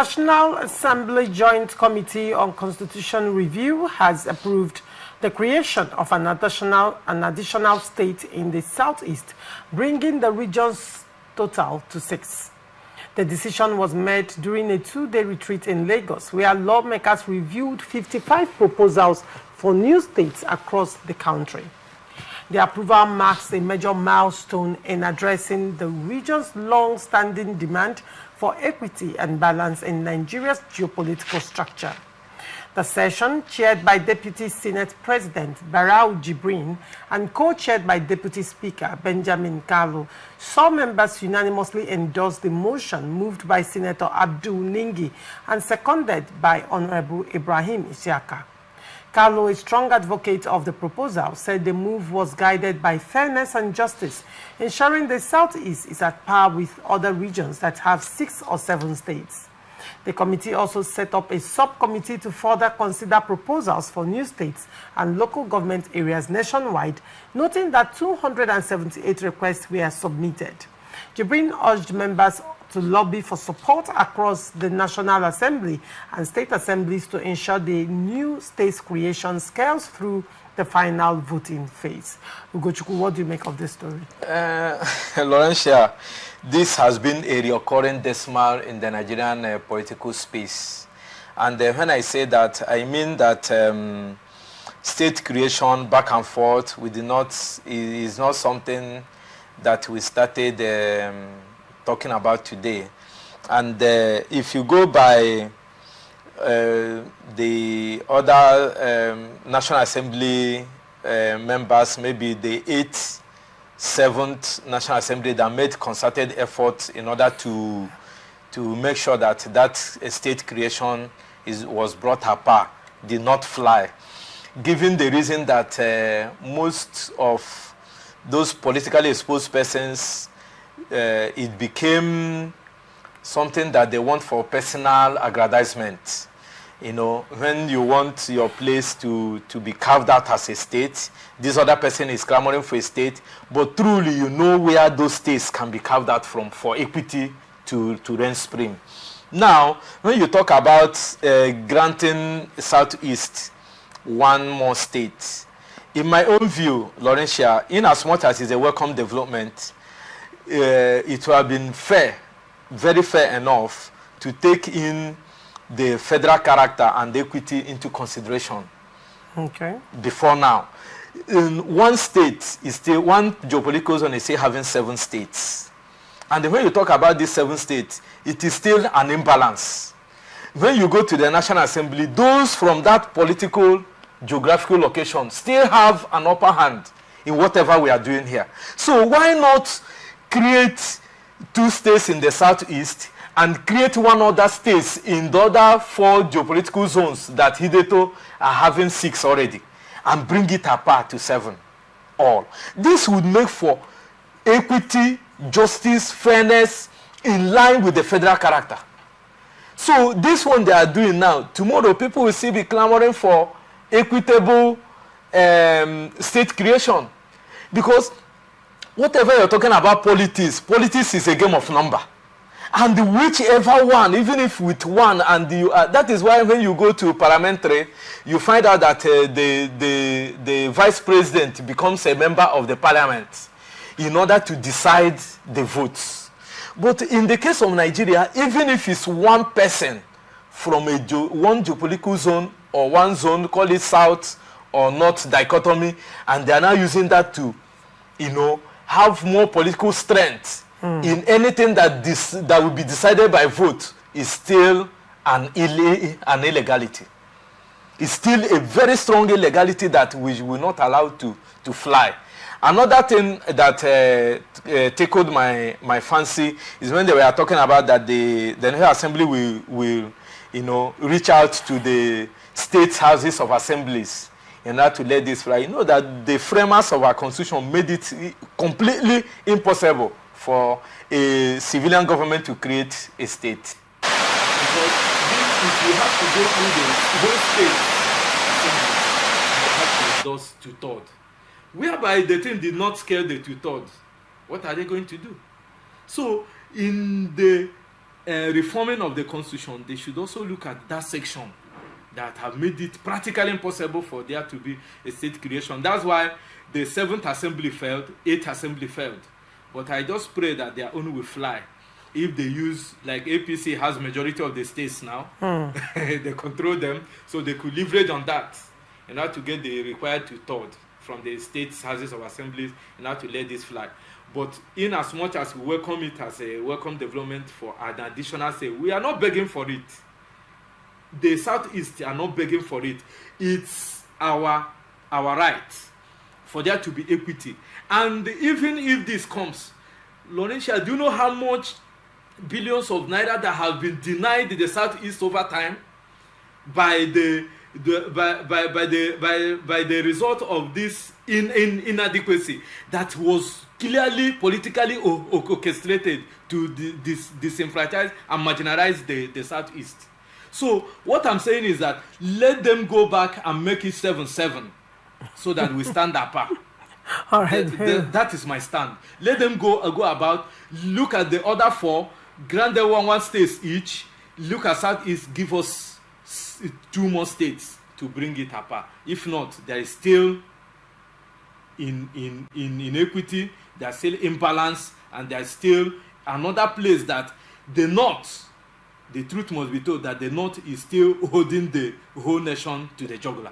National Assembly Joint Committee on Constitution Review has approved the creation of an additional state in the southeast, bringing the region's total to 6. The decision was made during a 2-day retreat in Lagos, where lawmakers reviewed 55 proposals for new states across the country. The approval marks a major milestone in addressing the region's long-standing demand for equity and balance in Nigeria's geopolitical structure. The session, chaired by Deputy Senate President Barau Jibrin and co-chaired by Deputy Speaker Benjamin Kalu, saw members unanimously endorse the motion moved by Senator Abdul Ningi and seconded by Honorable Ibrahim Isiaka. Kalu, a strong advocate of the proposal, said the move was guided by fairness and justice, ensuring the Southeast is at par with other regions that have 6 or 7 states. The committee also set up a subcommittee to further consider proposals for new states and local government areas nationwide, noting that 278 requests were submitted. Jibrin urged members to lobby for support across the National Assembly and state assemblies to ensure the new state's creation scales through the final voting phase. Ugochukwu, what do you make of this story? Laurentia, this has been a recurring decimal in the Nigerian political space. And when I say that, I mean that state creation back and forth is not something that we started talking about today. And if you go by the other National Assembly members, maybe the 8th, 7th National Assembly that made concerted efforts in order to make sure that state creation was brought apart, did not fly, given the reason that most of those politically exposed persons, it became something that they want for personal aggrandizement. You know, when you want your place to be carved out as a state, this other person is clamoring for a state, but truly you know where those states can be carved out from for equity to reign supreme. Now, when you talk about granting Southeast one more state, in my own view, Laurentia, in as much as it's a welcome development, it would have been fair, very fair enough to take in the federal character and equity into consideration. Okay. Before now. In one state is still, one geopolitical zone is still having 7 states. And when you talk about these 7 states, it is still an imbalance. When you go to the National Assembly, those from that political geographical location still have an upper hand in whatever we are doing here. So why not create 2 states in the Southeast and create 1 other state in the other 4 geopolitical zones that hitherto are having 6 already, and bring it apart to 7 all. This would make for equity, justice, fairness in line with the federal character. So this one they are doing now, tomorrow people will still be clamoring for equitable state creation, because whatever you're talking about politics is a game of number. And whichever one, even if with one, and that is why when you go to parliamentary, you find out that the vice president becomes a member of the parliament in order to decide the votes. But in the case of Nigeria, even if it's one person from one geopolitical zone or one zone, call it south or north dichotomy, and they are now using that to, have more political strength in anything that will be decided by vote, is still an illegality. It's still a very strong illegality that we will not allow to fly. Another thing that tickled my fancy is when they were talking about that the National Assembly will reach out to the state houses of assemblies in order to let this fly. You know that the framers of our constitution made it completely impossible for a civilian government to create a state. Because if you have to go through the whole state, you have to endorse 2/3. Whereby the thing did not scale the 2/3. What are they going to do? So in the reforming of the constitution, they should also look at that section that have made it practically impossible for there to be a state creation. That's why the 7th assembly failed, 8th assembly failed. But I just pray that their own will fly if they use, like APC has majority of the states now, they control them, so they could leverage on that in order to get the required two-third from the states' houses of assemblies in order to let this fly. But in as much as we welcome it as a welcome development for an additional say, we are not begging for it. The Southeast are not begging for it. It's our right for there to be equity. And even if this comes, Laurentia, do you know how much billions of naira that have been denied the Southeast over time by the result of this inadequacy that was clearly politically orchestrated to disenfranchise and marginalize the Southeast. So what I'm saying is that let them go back and make it 7-7 so that we stand apart. All right. That is my stand. Let them go about, look at the other 4, grant them one states each, look at Southeast, give us 2 more states to bring it apart. If not, there is still in inequity, there's still imbalance, and there's still another place that the North, the truth must be told, that the North is still holding the whole nation to the jugular.